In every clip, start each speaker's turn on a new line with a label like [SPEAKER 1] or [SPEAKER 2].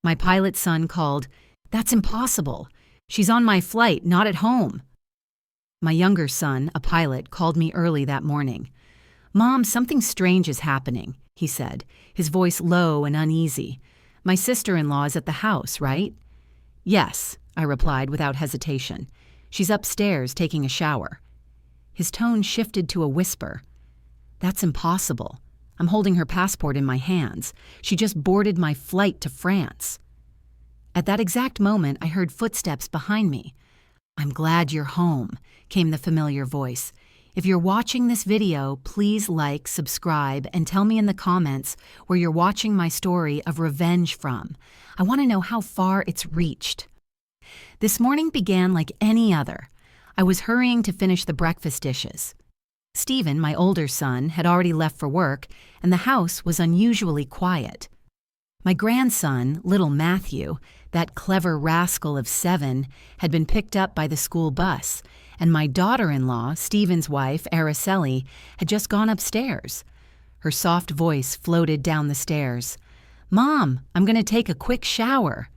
[SPEAKER 1] My pilot son called, "That's impossible. She's on my flight, not at home." My younger son, a pilot, called me early that morning. "Mom, something strange is happening," he said, his voice low and uneasy. "My sister-in-law is at the house, right?" "Yes," I replied without hesitation. "She's upstairs taking a shower." His tone shifted to a whisper. "That's impossible. I'm holding her passport in my hands. She just boarded my flight to France." At that exact moment, I heard footsteps behind me. "I'm glad you're home," came the familiar voice. "If you're watching this video, please like, subscribe, and tell me in the comments where you're watching my story of revenge from. I want to know how far it's reached." This morning began like any other. I was hurrying to finish the breakfast dishes. Stephen, my older son, had already left for work, and the house was unusually quiet. My grandson, little Matthew, that clever rascal of 7, had been picked up by the school bus, and my daughter-in-law, Stephen's wife, Araceli, had just gone upstairs. Her soft voice floated down the stairs. "Mom, I'm going to take a quick shower."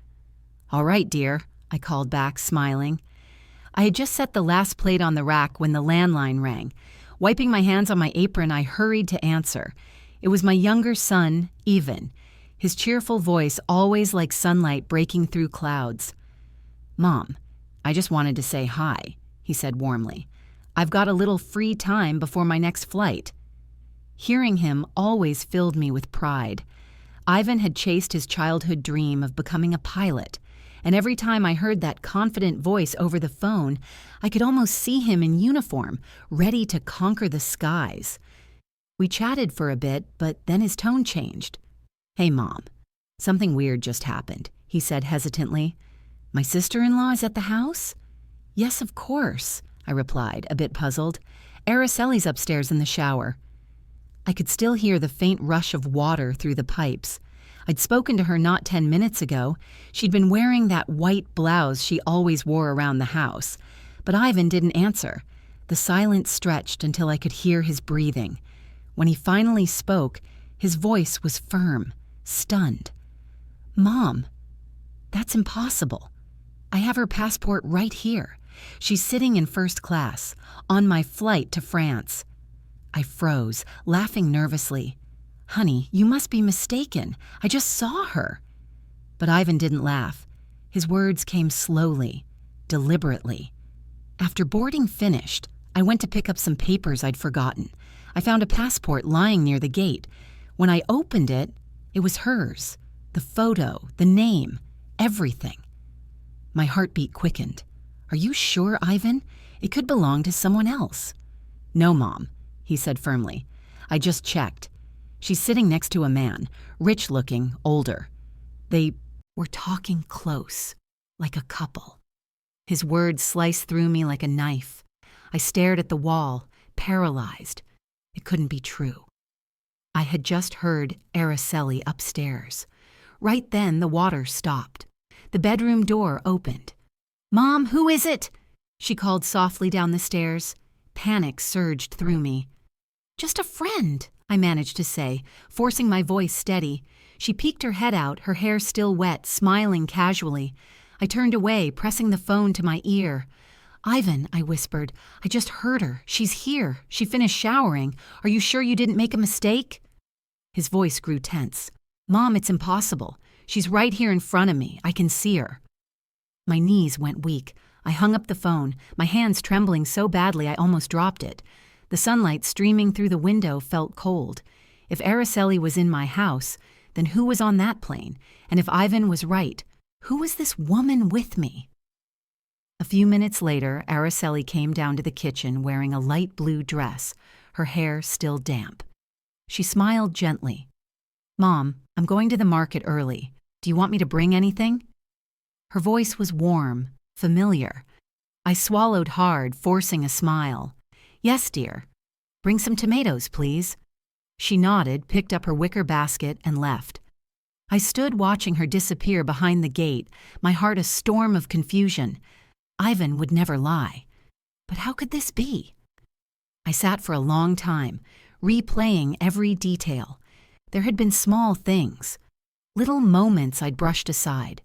[SPEAKER 1] "All right, dear," I called back, smiling. I had just set the last plate on the rack when the landline rang. Wiping my hands on my apron, I hurried to answer. It was my younger son, Ivan, his cheerful voice always like sunlight breaking through clouds. "Mom, I just wanted to say hi," he said warmly. "I've got a little free time before my next flight." Hearing him always filled me with pride. Ivan had chased his childhood dream of becoming a pilot, and every time I heard that confident voice over the phone, I could almost see him in uniform, ready to conquer the skies. We chatted for a bit, but then his tone changed. "Hey, Mom, something weird just happened," he said hesitantly. "My sister-in-law is at the house?" "Yes, of course," I replied, a bit puzzled. "Araceli's upstairs in the shower." I could still hear the faint rush of water through the pipes. I'd spoken to her not 10 minutes ago. She'd been wearing that white blouse she always wore around the house. But Ivan didn't answer. The silence stretched until I could hear his breathing. When he finally spoke, his voice was firm, stunned. "Mom, that's impossible. I have her passport right here. She's sitting in first class, on my flight to France." I froze, laughing nervously. "Honey, you must be mistaken. I just saw her." But Ivan didn't laugh. His words came slowly, deliberately. "After boarding finished, I went to pick up some papers I'd forgotten. I found a passport lying near the gate. When I opened it, it was hers. The photo, the name, everything." My heartbeat quickened. "Are you sure, Ivan? It could belong to someone else." "No, Mom," he said firmly. "I just checked. She's sitting next to a man, rich-looking, older. They were talking close, like a couple." His words sliced through me like a knife. I stared at the wall, paralyzed. It couldn't be true. I had just heard Araceli upstairs. Right then, the water stopped. The bedroom door opened. "Mom, who is it?" she called softly down the stairs. Panic surged through me. "Just a friend," I managed to say, forcing my voice steady. She peeked her head out, her hair still wet, smiling casually. I turned away, pressing the phone to my ear. "Ivan," I whispered, "I just heard her. She's here. She finished showering. Are you sure you didn't make a mistake?" His voice grew tense. "Mom, it's impossible. She's right here in front of me. I can see her." My knees went weak. I hung up the phone, my hands trembling so badly I almost dropped it. The sunlight streaming through the window felt cold. If Araceli was in my house, then who was on that plane? And if Ivan was right, who was this woman with me? A few minutes later, Araceli came down to the kitchen wearing a light blue dress, her hair still damp. She smiled gently. "Mom, I'm going to the market early. Do you want me to bring anything?" Her voice was warm, familiar. I swallowed hard, forcing a smile. "Yes, dear. Bring some tomatoes, please." She nodded, picked up her wicker basket, and left. I stood watching her disappear behind the gate, my heart a storm of confusion. Ivan would never lie. But how could this be? I sat for a long time, replaying every detail. There had been small things. Little moments I'd brushed aside.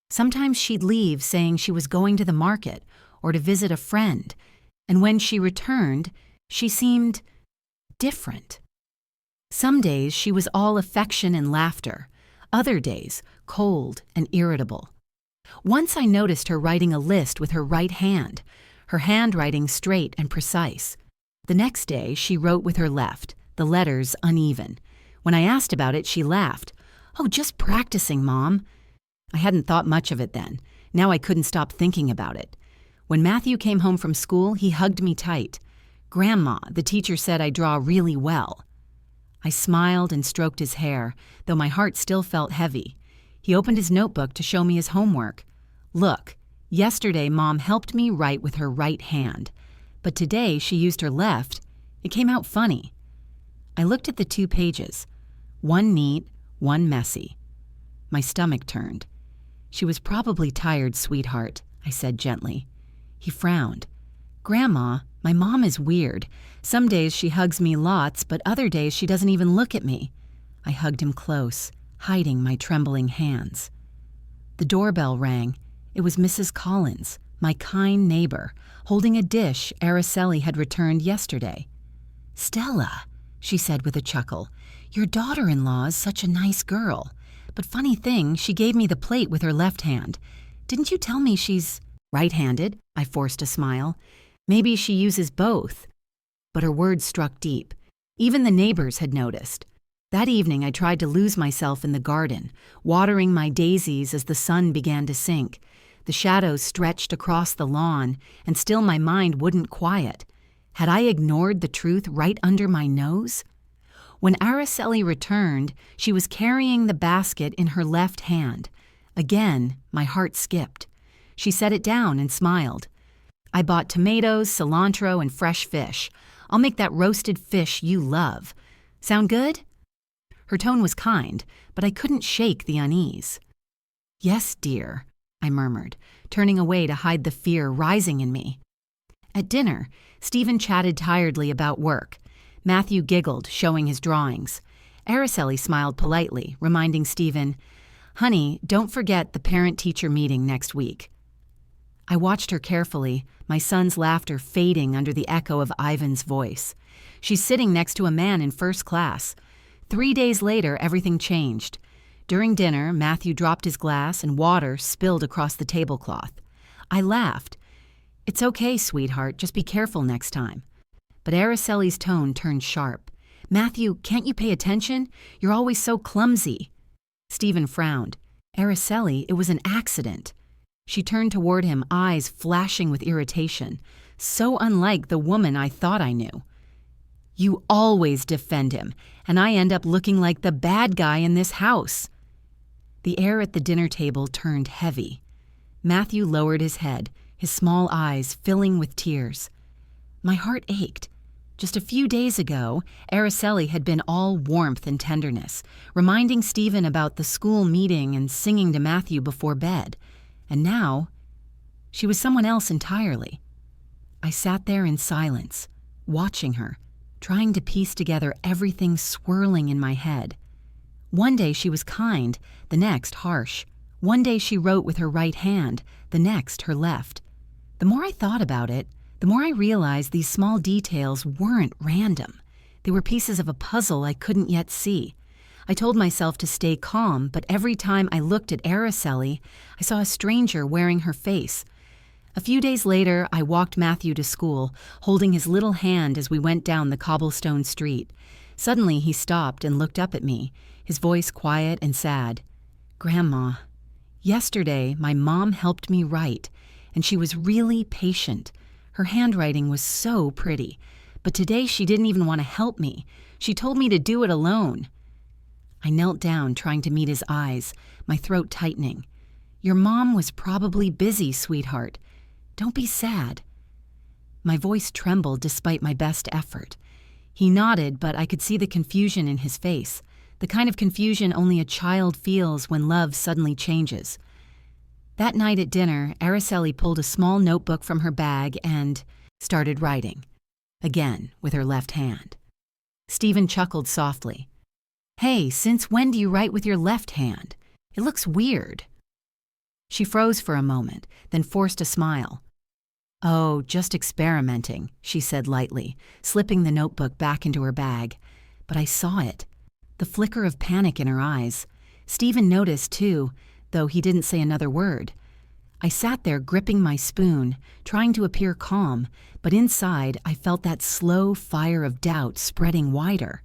[SPEAKER 1] Sometimes she'd leave saying she was going to the market or to visit a friend, and when she returned, she seemed different. Some days she was all affection and laughter, other days cold and irritable. Once I noticed her writing a list with her right hand, her handwriting straight and precise. The next day she wrote with her left, the letters uneven. When I asked about it, she laughed. "Oh, just practicing, Mom." I hadn't thought much of it then. Now I couldn't stop thinking about it. When Matthew came home from school, he hugged me tight. "Grandma, the teacher said I draw really well." I smiled and stroked his hair, though my heart still felt heavy. He opened his notebook to show me his homework. "Look, yesterday Mom helped me write with her right hand, but today she used her left. It came out funny." I looked at the 2 pages, one neat, one messy. My stomach turned. "She was probably tired, sweetheart," I said gently. He frowned. "Grandma, my mom is weird. Some days she hugs me lots, but other days she doesn't even look at me." I hugged him close, hiding my trembling hands. The doorbell rang. It was Mrs. Collins, my kind neighbor, holding a dish Araceli had returned yesterday. "Stella," she said with a chuckle, "your daughter-in-law is such a nice girl. But funny thing, she gave me the plate with her left hand. Didn't you tell me she's right-handed?" I forced a smile. "Maybe she uses both." But her words struck deep. Even the neighbors had noticed. That evening I tried to lose myself in the garden, watering my daisies as the sun began to sink. The shadows stretched across the lawn, and still my mind wouldn't quiet. Had I ignored the truth right under my nose? When Araceli returned, she was carrying the basket in her left hand. Again, my heart skipped. She set it down and smiled. "I bought tomatoes, cilantro, and fresh fish. I'll make that roasted fish you love. Sound good?" Her tone was kind, but I couldn't shake the unease. "Yes, dear," I murmured, turning away to hide the fear rising in me. At dinner, Stephen chatted tiredly about work. Matthew giggled, showing his drawings. Araceli smiled politely, reminding Stephen, "Honey, don't forget the parent-teacher meeting next week." I watched her carefully, my son's laughter fading under the echo of Ivan's voice. She's sitting next to a man in first class. 3 days later, everything changed. During dinner, Matthew dropped his glass and water spilled across the tablecloth. I laughed. "It's okay, sweetheart, just be careful next time." But Araceli's tone turned sharp. "Matthew, can't you pay attention? You're always so clumsy." Stephen frowned. "Araceli, it was an accident." She turned toward him, eyes flashing with irritation. So unlike the woman I thought I knew. "You always defend him, and I end up looking like the bad guy in this house." The air at the dinner table turned heavy. Matthew lowered his head, his small eyes filling with tears. My heart ached. Just a few days ago, Araceli had been all warmth and tenderness, reminding Stephen about the school meeting and singing to Matthew before bed. And now, she was someone else entirely. I sat there in silence, watching her, trying to piece together everything swirling in my head. One day she was kind, the next harsh. One day she wrote with her right hand, the next her left. The more I thought about it, the more I realized these small details weren't random. They were pieces of a puzzle I couldn't yet see. I told myself to stay calm, but every time I looked at Araceli, I saw a stranger wearing her face. A few days later, I walked Matthew to school, holding his little hand as we went down the cobblestone street. Suddenly, he stopped and looked up at me, his voice quiet and sad. "Grandma, yesterday my mom helped me write, and she was really patient. Her handwriting was so pretty, but today she didn't even want to help me. She told me to do it alone." I knelt down, trying to meet his eyes, my throat tightening. "Your mom was probably busy, sweetheart. Don't be sad." My voice trembled despite my best effort. He nodded, but I could see the confusion in his face, the kind of confusion only a child feels when love suddenly changes. That night at dinner, Araceli pulled a small notebook from her bag and started writing, again with her left hand. Stephen chuckled softly. "Hey, since when do you write with your left hand?" It looks weird." She froze for a moment, then forced a smile. "Oh, just experimenting," she said lightly, slipping the notebook back into her bag. But I saw it, the flicker of panic in her eyes. Stephen noticed too, though he didn't say another word. I sat there gripping my spoon, trying to appear calm, but inside I felt that slow fire of doubt spreading wider.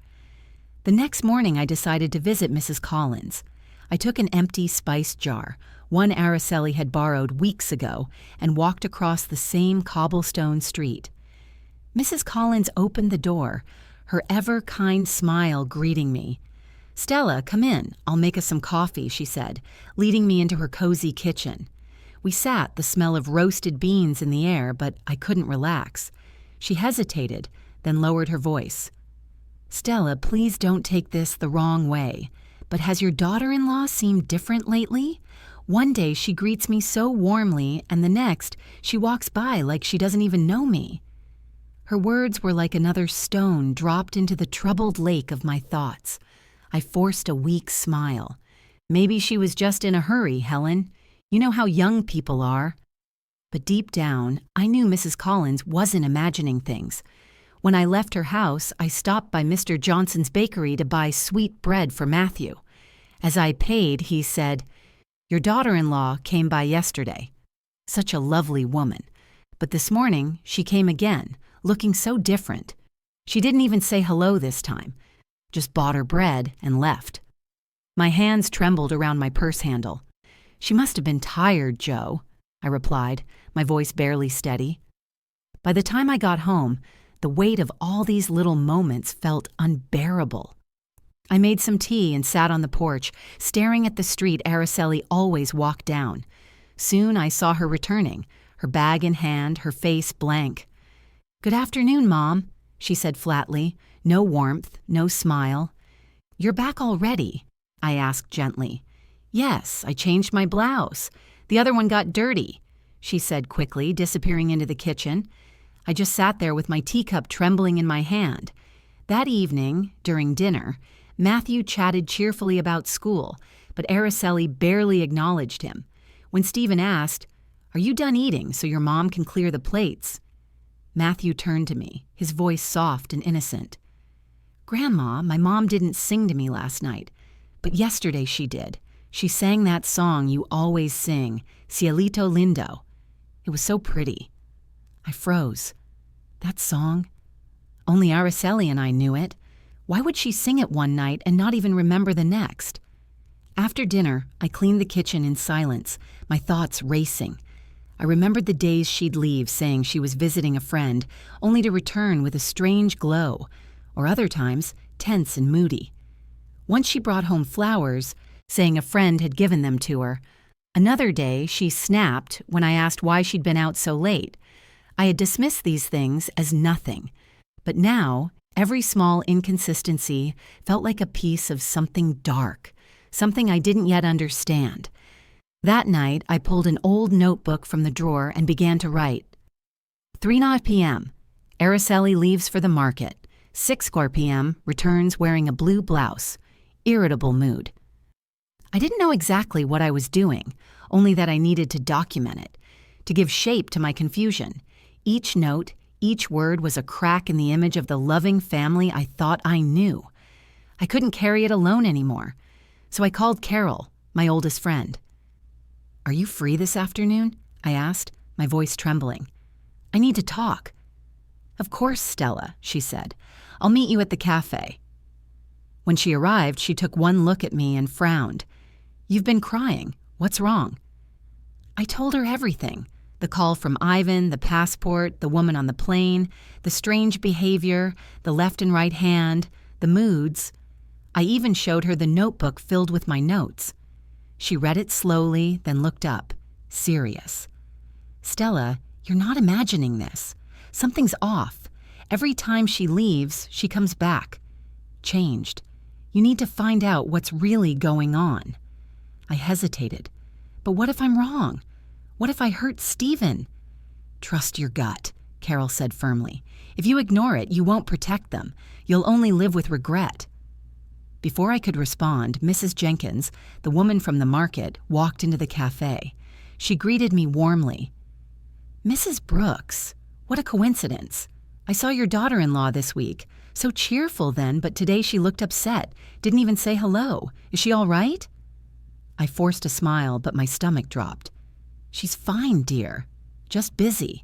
[SPEAKER 1] The next morning I decided to visit Mrs. Collins. I took an empty spice jar, one Araceli had borrowed weeks ago, and walked across the same cobblestone street. Mrs. Collins opened the door, her ever-kind smile greeting me. "Stella, come in. I'll make us some coffee," she said, leading me into her cozy kitchen. We sat, the smell of roasted beans in the air, but I couldn't relax. She hesitated, then lowered her voice. "Stella, please don't take this the wrong way, but has your daughter-in-law seemed different lately? One day she greets me so warmly, and the next she walks by like she doesn't even know me." Her words were like another stone dropped into the troubled lake of my thoughts. I forced a weak smile. "Maybe she was just in a hurry, Helen. You know how young people are." But deep down, I knew Mrs. Collins wasn't imagining things. When I left her house, I stopped by Mr. Johnson's bakery to buy sweet bread for Matthew. As I paid, he said, "Your daughter-in-law came by yesterday. Such a lovely woman. But this morning, she came again, looking so different. She didn't even say hello this time, just bought her bread and left." My hands trembled around my purse handle. "She must have been tired, Joe," I replied, my voice barely steady. By the time I got home, the weight of all these little moments felt unbearable. I made some tea and sat on the porch, staring at the street Araceli always walked down. Soon I saw her returning, her bag in hand, her face blank. "Good afternoon, Mom," she said flatly, no warmth, no smile. "You're back already?" I asked gently. "Yes, I changed my blouse. The other one got dirty," she said quickly, disappearing into the kitchen. I just sat there with my teacup trembling in my hand. That evening, during dinner, Matthew chatted cheerfully about school, but Araceli barely acknowledged him. When Stephen asked, "Are you done eating so your mom can clear the plates?" Matthew turned to me, his voice soft and innocent. "Grandma, my mom didn't sing to me last night, but yesterday she did. She sang that song you always sing, Cielito Lindo. It was so pretty." I froze. That song? Only Araceli and I knew it. Why would she sing it one night and not even remember the next? After dinner, I cleaned the kitchen in silence, my thoughts racing. I remembered the days she'd leave saying she was visiting a friend, only to return with a strange glow, or other times, tense and moody. Once she brought home flowers, saying a friend had given them to her. Another day, she snapped when I asked why she'd been out so late. I had dismissed these things as nothing, but now every small inconsistency felt like a piece of something dark, something I didn't yet understand. That night, I pulled an old notebook from the drawer and began to write. 3:00 p.m. Araceli leaves for the market. 6:00 p.m. returns wearing a blue blouse. Irritable mood. I didn't know exactly what I was doing, only that I needed to document it, to give shape to my confusion. Each note, each word was a crack in the image of the loving family I thought I knew. I couldn't carry it alone anymore, so I called Carol, my oldest friend. "Are you free this afternoon?" I asked, my voice trembling. "I need to talk." "Of course, Stella," she said. "I'll meet you at the cafe." When she arrived, she took one look at me and frowned. "You've been crying. What's wrong?" I told her everything. The call from Ivan, the passport, the woman on the plane, the strange behavior, the left and right hand, the moods. I even showed her the notebook filled with my notes. She read it slowly, then looked up, serious. "Stella, you're not imagining this. Something's off. Every time she leaves, she comes back. Changed. You need to find out what's really going on." I hesitated. "But what if I'm wrong? What if I hurt Stephen?" "Trust your gut," Carol said firmly. "If you ignore it, you won't protect them. You'll only live with regret." Before I could respond, Mrs. Jenkins, the woman from the market, walked into the cafe. She greeted me warmly. "Mrs. Brooks, what a coincidence. I saw your daughter-in-law this week. So cheerful then, but today she looked upset. Didn't even say hello. Is she all right?" I forced a smile, but my stomach dropped. "She's fine, dear. Just busy."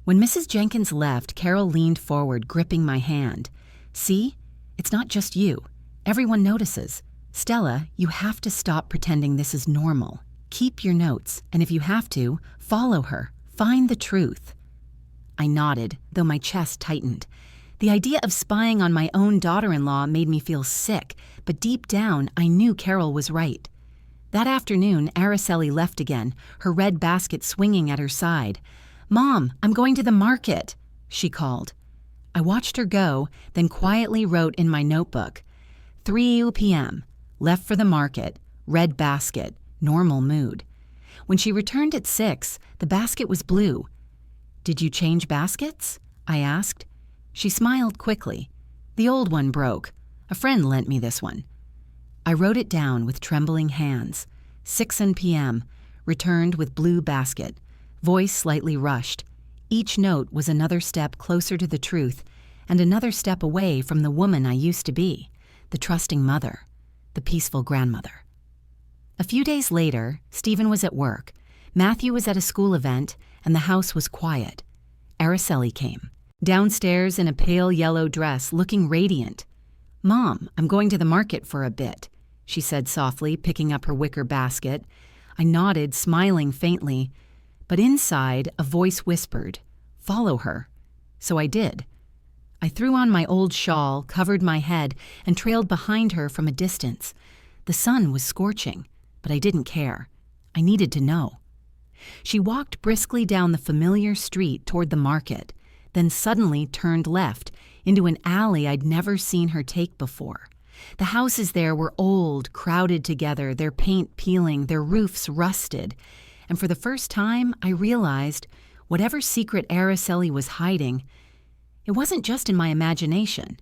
[SPEAKER 1] When Mrs. Jenkins left, Carol leaned forward, gripping my hand. "See? It's not just you. Everyone notices. Stella, you have to stop pretending this is normal. Keep your notes, and if you have to, follow her. Find the truth." I nodded, though my chest tightened. The idea of spying on my own daughter-in-law made me feel sick, but deep down, I knew Carol was right. That afternoon, Araceli left again, her red basket swinging at her side. "Mom, I'm going to the market," she called. I watched her go, then quietly wrote in my notebook, 3 p.m., left for the market, red basket, normal mood. When she returned at 6, the basket was blue. "Did you change baskets?" I asked. She smiled quickly. "The old one broke. A friend lent me this one." I wrote it down with trembling hands. 6 p.m., returned with blue basket. Voice slightly rushed. Each note was another step closer to the truth and another step away from the woman I used to be, the trusting mother, the peaceful grandmother. A few days later, Stephen was at work. Matthew was at a school event, and the house was quiet. Araceli came, downstairs in a pale yellow dress, looking radiant. "Mom, I'm going to the market for a bit," she said softly, picking up her wicker basket. I nodded, smiling faintly, but inside a voice whispered, "Follow her." So I did. I threw on my old shawl, covered my head, and trailed behind her from a distance. The sun was scorching, but I didn't care. I needed to know. She walked briskly down the familiar street toward the market, then suddenly turned left into an alley I'd never seen her take before. The houses there were old, crowded together, their paint peeling, their roofs rusted. And for the first time, I realized whatever secret Araceli was hiding, it wasn't just in my imagination.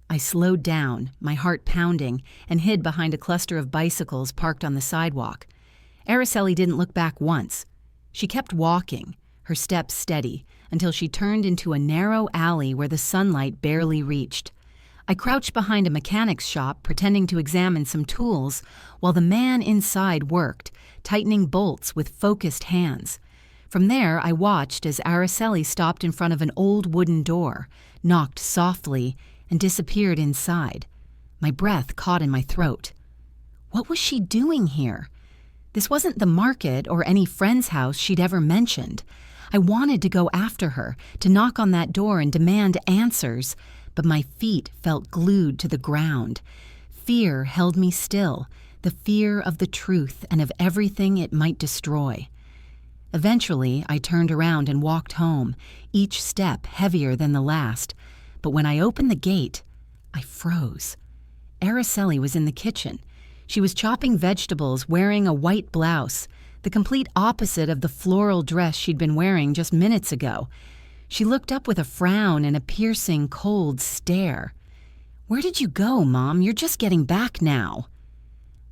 [SPEAKER 1] I slowed down, my heart pounding, and hid behind a cluster of bicycles parked on the sidewalk. Araceli didn't look back once. She kept walking, her steps steady, until she turned into a narrow alley where the sunlight barely reached. I crouched behind a mechanic's shop, pretending to examine some tools, while the man inside worked, tightening bolts with focused hands. From there, I watched as Araceli stopped in front of an old wooden door, knocked softly, and disappeared inside. My breath caught in my throat. What was she doing here? This wasn't the market or any friend's house she'd ever mentioned. I wanted to go after her, to knock on that door and demand answers, but my feet felt glued to the ground. Fear held me still, the fear of the truth and of everything it might destroy. Eventually, I turned around and walked home, each step heavier than the last. But when I opened the gate, I froze. Araceli was in the kitchen. She was chopping vegetables, wearing a white blouse, the complete opposite of the floral dress she'd been wearing just minutes ago. She looked up with a frown and a piercing, cold stare. "Where did you go, Mom? You're just getting back now."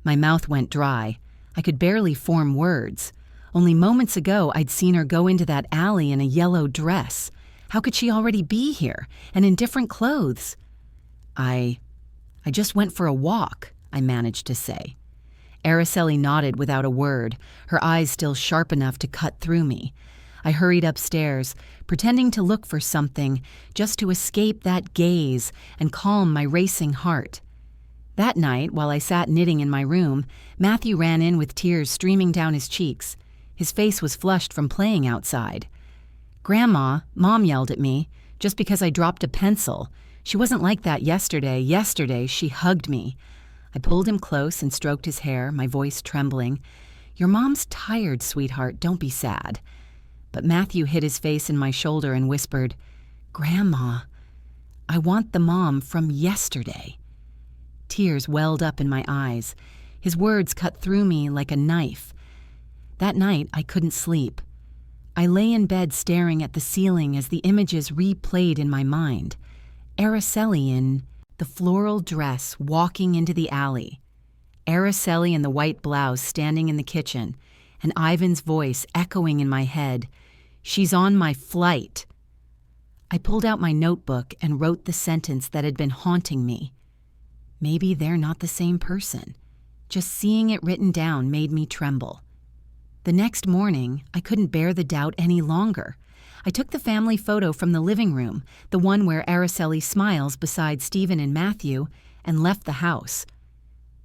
[SPEAKER 1] My mouth went dry. I could barely form words. Only moments ago, I'd seen her go into that alley in a yellow dress. How could she already be here, and in different clothes? I just went for a walk," I managed to say. Araceli nodded without a word, her eyes still sharp enough to cut through me. I hurried upstairs, pretending to look for something, just to escape that gaze and calm my racing heart. That night, while I sat knitting in my room, Matthew ran in with tears streaming down his cheeks. His face was flushed from playing outside. "Grandma, Mom yelled at me, just because I dropped a pencil. She wasn't like that yesterday. Yesterday, she hugged me." I pulled him close and stroked his hair, my voice trembling. "Your mom's tired, sweetheart. Don't be sad." But Matthew hid his face in my shoulder and whispered, "Grandma, I want the mom from yesterday." Tears welled up in my eyes. His words cut through me like a knife. That night, I couldn't sleep. I lay in bed staring at the ceiling as the images replayed in my mind. Araceli in the floral dress walking into the alley, Araceli in the white blouse standing in the kitchen, and Ivan's voice echoing in my head, "She's on my flight." I pulled out my notebook and wrote the sentence that had been haunting me. Maybe they're not the same person. Just seeing it written down made me tremble. The next morning, I couldn't bear the doubt any longer. I took the family photo from the living room, the one where Araceli smiles beside Stephen and Matthew, and left the house.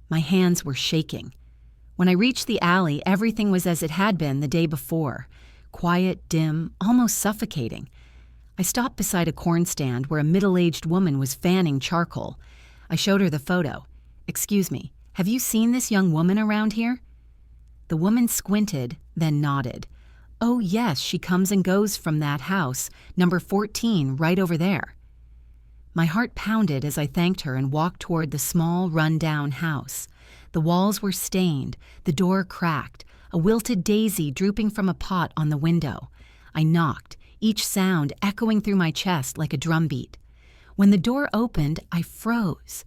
[SPEAKER 1] My hands were shaking. When I reached the alley, everything was as it had been the day before. Quiet, dim, almost suffocating. I stopped beside a corn stand where a middle-aged woman was fanning charcoal. I showed her the photo. "Excuse me, have you seen this young woman around here?" The woman squinted, then nodded. "Oh yes, she comes and goes from that house, number 14, right over there." My heart pounded as I thanked her and walked toward the small, run-down house. The walls were stained, the door cracked, a wilted daisy drooping from a pot on the window. I knocked, each sound echoing through my chest like a drumbeat. When the door opened, I froze.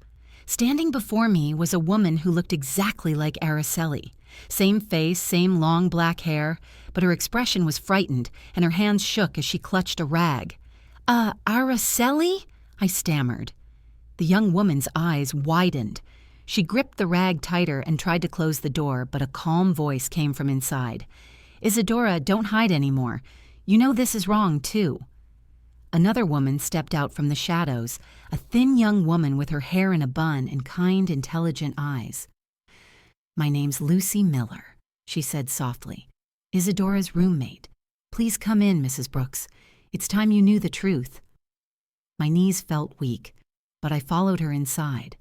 [SPEAKER 1] Standing before me was a woman who looked exactly like Araceli. Same face, same long black hair, but her expression was frightened and her hands shook as she clutched a rag. Araceli?" I stammered. The young woman's eyes widened. She gripped the rag tighter and tried to close the door, but a calm voice came from inside. "Isadora, don't hide anymore. You know this is wrong, too." Another woman stepped out from the shadows, a thin young woman with her hair in a bun and kind, intelligent eyes. "My name's Lucy Miller," she said softly. "Isadora's roommate. Please come in, Mrs. Brooks. It's time you knew the truth." My knees felt weak, but I followed her inside.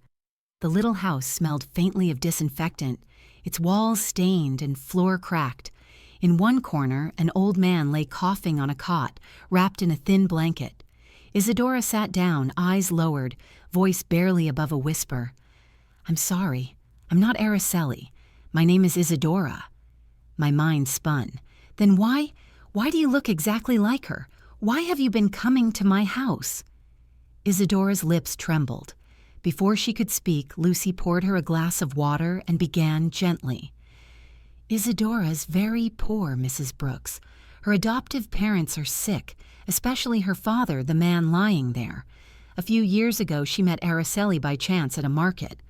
[SPEAKER 1] The little house smelled faintly of disinfectant, its walls stained and floor cracked. In one corner, an old man lay coughing on a cot, wrapped in a thin blanket. Isadora sat down, eyes lowered, voice barely above a whisper. "I'm sorry. I'm not Araceli. My name is Isadora." My mind spun. "Then why do you look exactly like her? Why have you been coming to my house?" Isadora's lips trembled. Before she could speak, Lucy poured her a glass of water and began gently. "Isadora's very poor, Mrs. Brooks. Her adoptive parents are sick, especially her father, the man lying there. A few years ago, she met Araceli by chance at a market.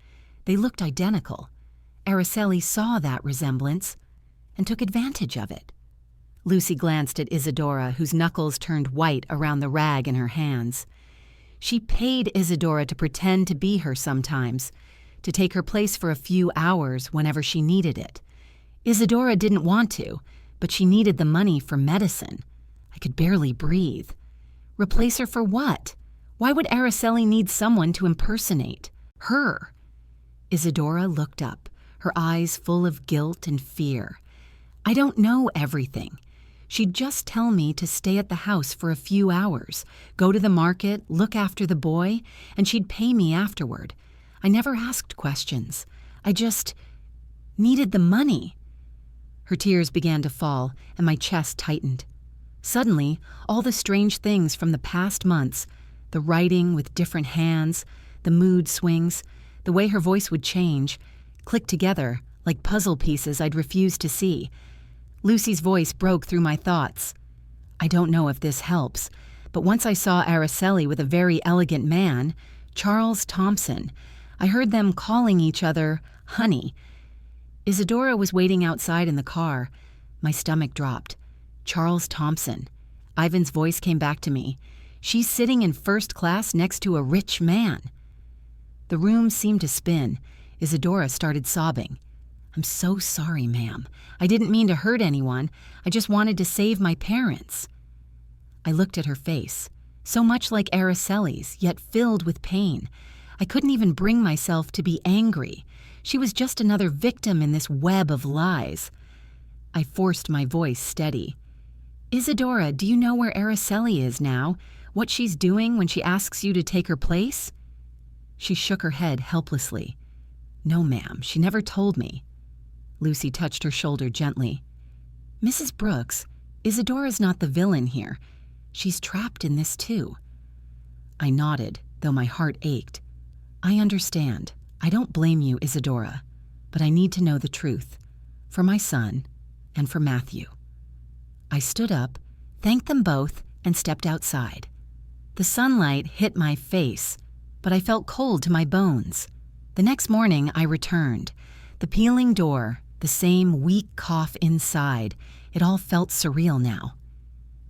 [SPEAKER 1] They looked identical. Araceli saw that resemblance and took advantage of it." Lucy glanced at Isadora, whose knuckles turned white around the rag in her hands. "She paid Isadora to pretend to be her sometimes, to take her place for a few hours whenever she needed it. Isadora didn't want to, but she needed the money for medicine. I could barely breathe. Replace her for what? Why would Araceli need someone to impersonate? Her?" Isadora looked up, her eyes full of guilt and fear. "I don't know everything. She'd just tell me to stay at the house for a few hours, go to the market, look after the boy, and she'd pay me afterward. I never asked questions. I just needed the money." Her tears began to fall, and my chest tightened. Suddenly, all the strange things from the past months, the writing with different hands, the mood swings, the way her voice would change, clicked together like puzzle pieces I'd refused to see. Lucy's voice broke through my thoughts. "I don't know if this helps, but once I saw Araceli with a very elegant man, Charles Thompson. I heard them calling each other honey. Isadora was waiting outside in the car. My stomach dropped. Charles Thompson. Ivan's voice came back to me. She's sitting in first class next to a rich man." The room seemed to spin. Isadora started sobbing. "I'm so sorry, ma'am. I didn't mean to hurt anyone. I just wanted to save my parents." I looked at her face, so much like Araceli's, yet filled with pain. I couldn't even bring myself to be angry. She was just another victim in this web of lies. I forced my voice steady. "Isadora, do you know where Araceli is now? What she's doing when she asks you to take her place?" She shook her head helplessly. "No, ma'am, she never told me." Lucy touched her shoulder gently. "Mrs. Brooks, Isadora's not the villain here. She's trapped in this too." I nodded, though my heart ached. I understand. I don't blame you, Isadora, but I need to know the truth. For my son and for Matthew. I stood up, thanked them both, and stepped outside. The sunlight hit my face, but I felt cold to my bones. The next morning I returned. The peeling door, the same weak cough inside, it all felt surreal now.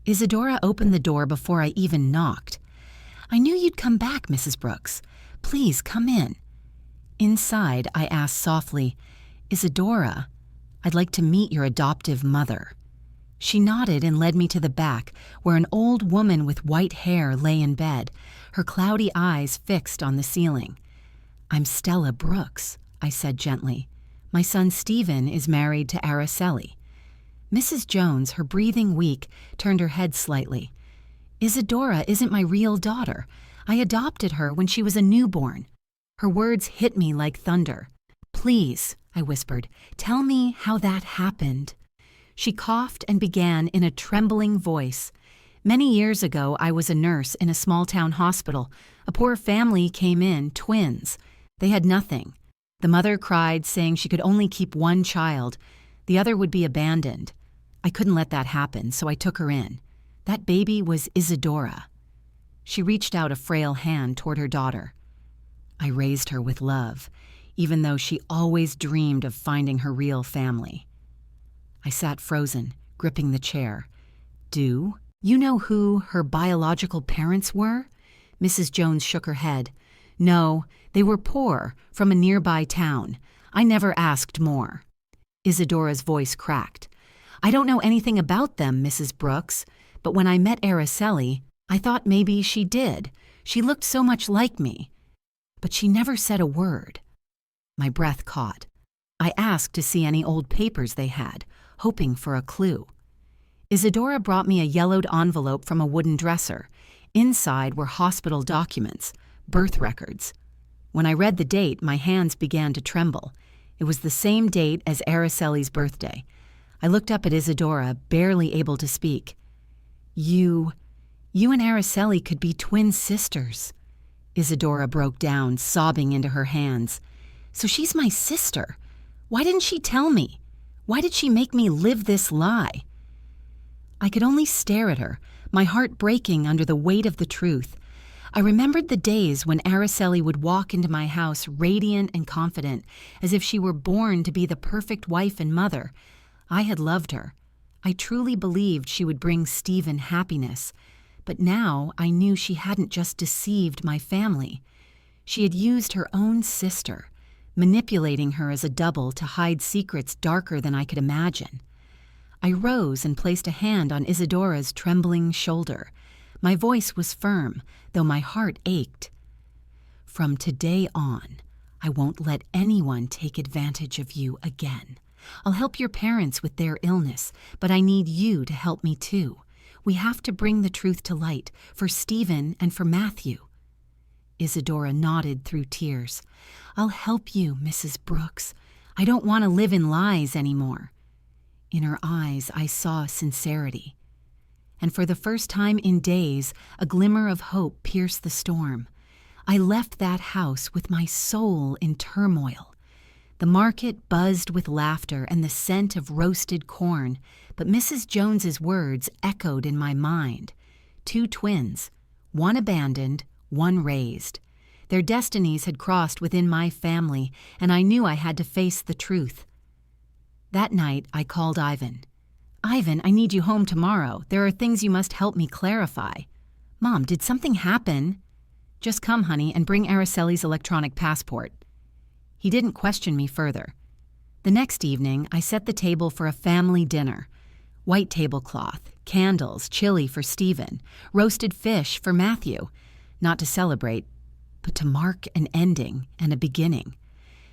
[SPEAKER 1] Isadora opened the door before I even knocked. "I knew you'd come back, Mrs. Brooks. Please come in." Inside, I asked softly, "Isadora, I'd like to meet your adoptive mother." She nodded and led me to the back, where an old woman with white hair lay in bed, her cloudy eyes fixed on the ceiling. "I'm Stella Brooks," I said gently. "My son Stephen is married to Araceli." Mrs. Jones, her breathing weak, turned her head slightly. "Isadora isn't my real daughter. I adopted her when she was a newborn." Her words hit me like thunder. "Please," I whispered, "tell me how that happened." She coughed and began in a trembling voice. "Many years ago, I was a nurse in a small-town hospital. A poor family came in, twins. They had nothing. The mother cried, saying she could only keep one child. The other would be abandoned. I couldn't let that happen, so I took her in. That baby was Isadora." She reached out a frail hand toward her daughter. "I raised her with love, even though she always dreamed of finding her real family." I sat frozen, gripping the chair. "Do you know who her biological parents were?" Mrs. Jones shook her head. "No, they were poor, from a nearby town. I never asked more." Isadora's voice cracked. "I don't know anything about them, Mrs. Brooks, but when I met Araceli, I thought maybe she did. She looked so much like me. But she never said a word." My breath caught. I asked to see any old papers they had, hoping for a clue. Isadora brought me a yellowed envelope from a wooden dresser. Inside were hospital documents, birth records. When I read the date, my hands began to tremble. It was the same date as Araceli's birthday. I looked up at Isadora, barely able to speak. You and Araceli could be twin sisters." Isadora broke down, sobbing into her hands. "So she's my sister. Why didn't she tell me? Why did she make me live this lie?" I could only stare at her, my heart breaking under the weight of the truth. I remembered the days when Araceli would walk into my house radiant and confident, as if she were born to be the perfect wife and mother. I had loved her. I truly believed she would bring Stephen happiness. But now I knew she hadn't just deceived my family. She had used her own sister, manipulating her as a double to hide secrets darker than I could imagine. I rose and placed a hand on Isadora's trembling shoulder. My voice was firm, though my heart ached. "From today on, I won't let anyone take advantage of you again. I'll help your parents with their illness, but I need you to help me too. We have to bring the truth to light, for Stephen and for Matthew." Isadora nodded through tears. "I'll help you, Mrs. Brooks. I don't want to live in lies anymore." In her eyes, I saw sincerity. And for the first time in days, a glimmer of hope pierced the storm. I left that house with my soul in turmoil. The market buzzed with laughter and the scent of roasted corn, but Mrs. Jones's words echoed in my mind. 2 twins, one abandoned, one raised. Their destinies had crossed within my family, and I knew I had to face the truth. That night, I called Ivan. "Ivan, I need you home tomorrow. There are things you must help me clarify." "Mom, did something happen?" "Just come, honey, and bring Araceli's electronic passport." He didn't question me further. The next evening, I set the table for a family dinner. White tablecloth, candles, chili for Stephen, roasted fish for Matthew. Not to celebrate, but to mark an ending and a beginning.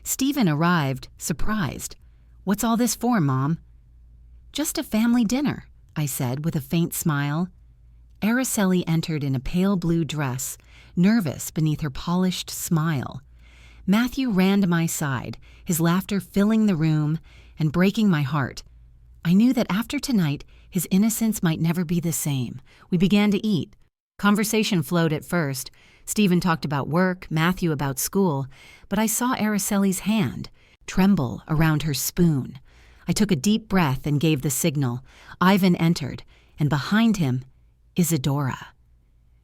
[SPEAKER 1] Stephen arrived, surprised. "What's all this for, Mom?" "Just a family dinner," I said with a faint smile. Araceli entered in a pale blue dress, nervous beneath her polished smile. Matthew ran to my side, his laughter filling the room and breaking my heart. I knew that after tonight, his innocence might never be the same. We began to eat. Conversation flowed at first. Stephen talked about work, Matthew about school, but I saw Aracelli's hand tremble around her spoon. I took a deep breath and gave the signal. Ivan entered, and behind him, Isadora.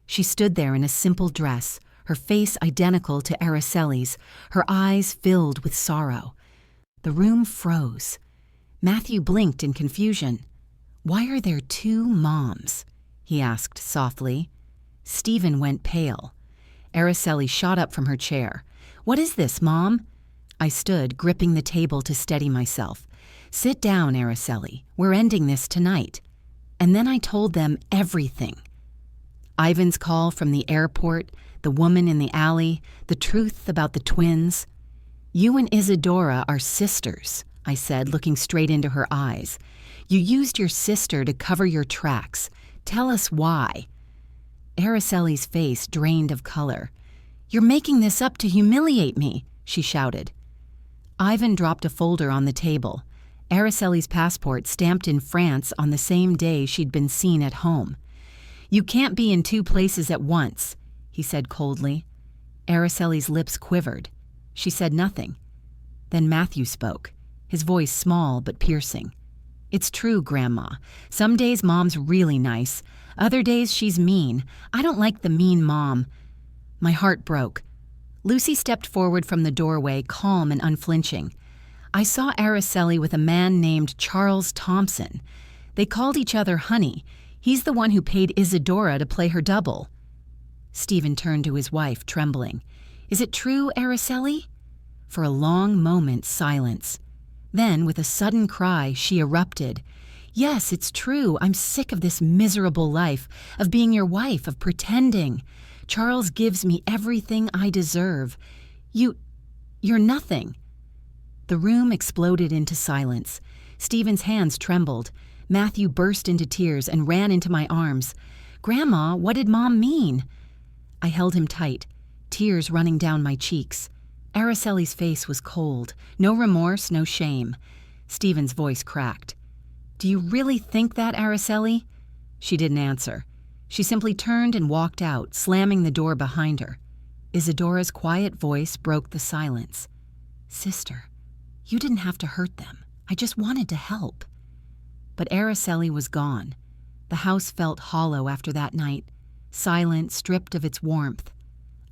[SPEAKER 1] She stood there in a simple dress, her face identical to Aracelli's, her eyes filled with sorrow. The room froze. Matthew blinked in confusion. "Why are there two moms?" he asked softly. Stephen went pale. Aracelli shot up from her chair. "What is this, Mom?" I stood, gripping the table to steady myself. "Sit down, Aracelli. We're ending this tonight." And then I told them everything. Ivan's call from the airport, the woman in the alley, the truth about the twins. "You and Isadora are sisters," I said, looking straight into her eyes. "You used your sister to cover your tracks. Tell us why." Aracelli's face drained of color. "You're making this up to humiliate me," she shouted. Ivan dropped a folder on the table. Aracelli's passport stamped in France on the same day she'd been seen at home. "You can't be in two places at once," he said coldly. Aracelli's lips quivered. She said nothing. Then Matthew spoke, his voice small but piercing. "It's true, Grandma. Some days Mom's really nice. Other days she's mean. I don't like the mean mom." My heart broke. Lucy stepped forward from the doorway, calm and unflinching. I saw Aracelli with a man named Charles Thompson. They called each other Honey. He's the one who paid Isadora to play her double. Stephen turned to his wife, trembling. "Is it true, Aracelli?" For a long moment, silence. Then, with a sudden cry, she erupted. "Yes, it's true. I'm sick of this miserable life, of being your wife, of pretending. Charles gives me everything I deserve. You're nothing." The room exploded into silence. Stephen's hands trembled. Matthew burst into tears and ran into my arms. "Grandma, what did Mom mean?" I held him tight, tears running down my cheeks. Aracelli's face was cold. No remorse, no shame. Stephen's voice cracked. "Do you really think that, Aracelli?" She didn't answer. She simply turned and walked out, slamming the door behind her. Isadora's quiet voice broke the silence. "Sister, you didn't have to hurt them. I just wanted to help." But Aracelli was gone. The house felt hollow after that night, silent, stripped of its warmth.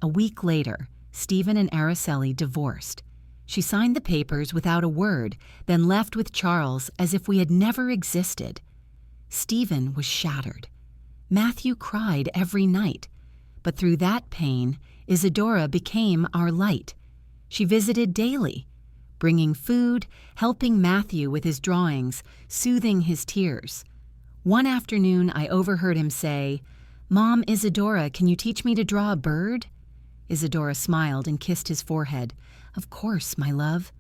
[SPEAKER 1] A week later, Stephen and Aracelli divorced. She signed the papers without a word, then left with Charles as if we had never existed. Stephen was shattered. Matthew cried every night. But through that pain, Isadora became our light. She visited daily, bringing food, helping Matthew with his drawings, soothing his tears. One afternoon, I overheard him say, "Mom, Isadora, can you teach me to draw a bird?" Isadora smiled and kissed his forehead. "Of course, my love."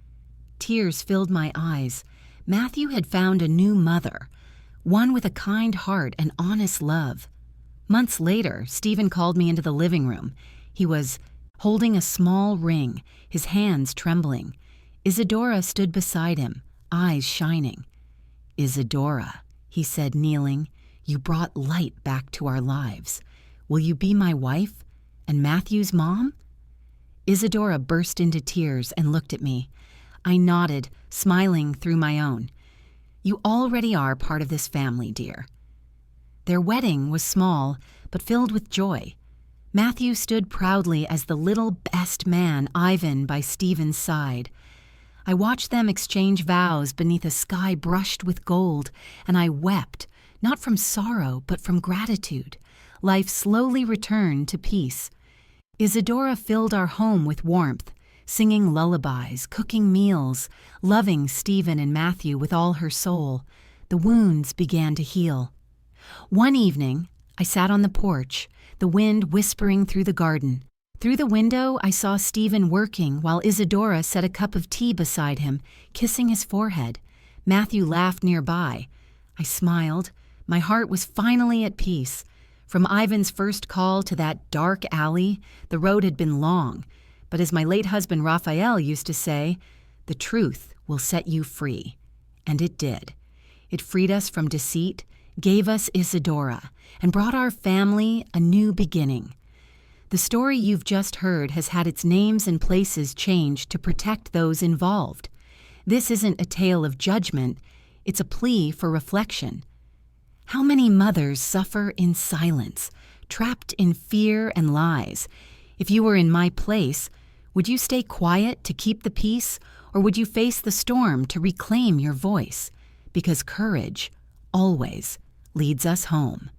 [SPEAKER 1] Tears filled my eyes. Matthew had found a new mother, one with a kind heart and honest love. Months later, Stephen called me into the living room. He was holding a small ring, his hands trembling. Isadora stood beside him, eyes shining. "Isadora," he said, kneeling, "you brought light back to our lives. Will you be my wife and Matthew's mom?" Isadora burst into tears and looked at me. I nodded, smiling through my own. "You already are part of this family, dear." Their wedding was small, but filled with joy. Matthew stood proudly as the little best man, Ivan, by Stephen's side. I watched them exchange vows beneath a sky brushed with gold, and I wept, not from sorrow, but from gratitude. Life slowly returned to peace. Isadora filled our home with warmth, singing lullabies, cooking meals, loving Stephen and Matthew with all her soul. The wounds began to heal. One evening, I sat on the porch, the wind whispering through the garden. Through the window, I saw Stephen working while Isadora set a cup of tea beside him, kissing his forehead. Matthew laughed nearby. I smiled. My heart was finally at peace. From Ivan's first call to that dark alley, the road had been long. But as my late husband Raphael used to say, the truth will set you free. And it did. It freed us from deceit, gave us Isadora, and brought our family a new beginning. The story you've just heard has had its names and places changed to protect those involved. This isn't a tale of judgment, it's a plea for reflection. How many mothers suffer in silence, trapped in fear and lies? If you were in my place, would you stay quiet to keep the peace, or would you face the storm to reclaim your voice? Because courage, always, leads us home.